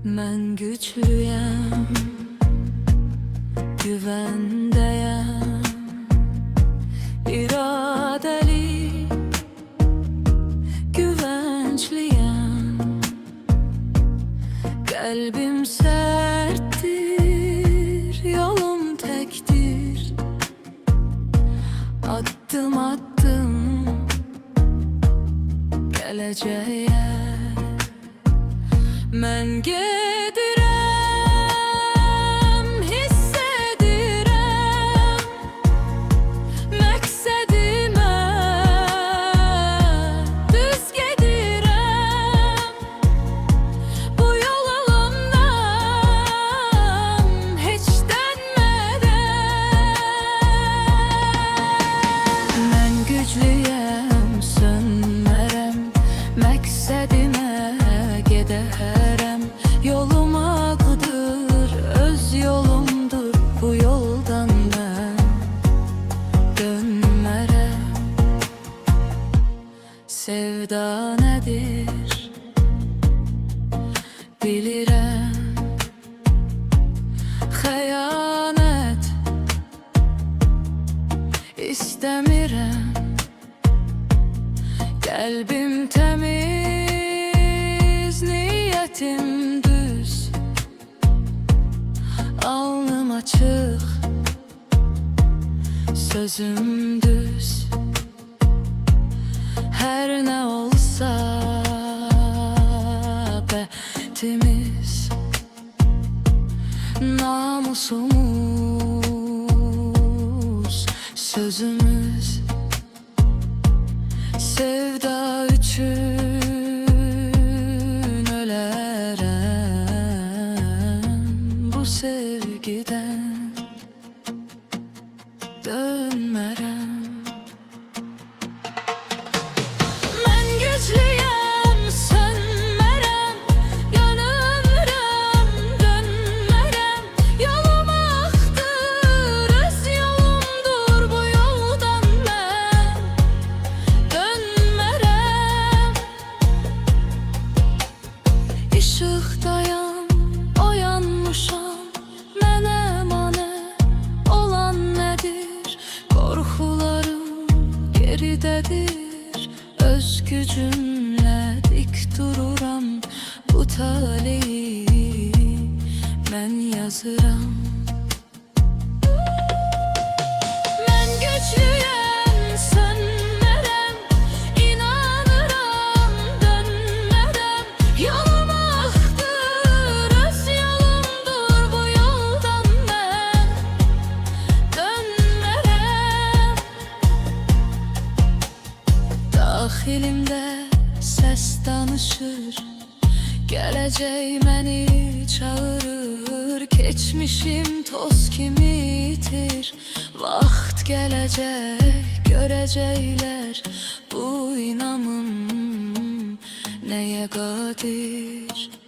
Ben güçlüyem, güvendeyem, iradeli, güvençliyem. Kalbim serttir, yolum tektir. Adım adım geleceğe ben gedirem, hissedirem məqsədimə, düz gedirəm. Bu yol alımdan heç dönmədən. Mən güclüyəm, sönmərəm, məqsədimə gedərəm. Yolum ağdır, öz yolumdur, bu yoldan ben dönmərəm. Sevda nədir bilirəm, xəyanət istəmirəm. Qəlbim təmiz, niyyətim düz, alnım açıq, sözüm düz. Hər nə olsa bəhtimiz, namusumuz, sözümüz. Sevda üçün ölərəm, bu sevgiden dönmərəm. Mən güclüyəm, sönmərəm, yanırəm, dönmərəm. Yolum axdır, öz yolumdur, bu yoldan mən dönmərəm. İşıqdayam, oyanmışam, mənə manə olan nədir? Qorxularım geridədir, öz gücümlə dik dururam. Bu taleyi mən yazıram. Mən güclüyəm, sönmərəm, inanıram, dönmərəm. Yolum axdır, öz yolumdur, bu yoldan mən dönmərəm. Daxilimdə səs danışır, gələcək məni çağırır. Keçmişim toz kimi itir, vaxt gələcək, görəcəklər bu inamım nəyə qadir.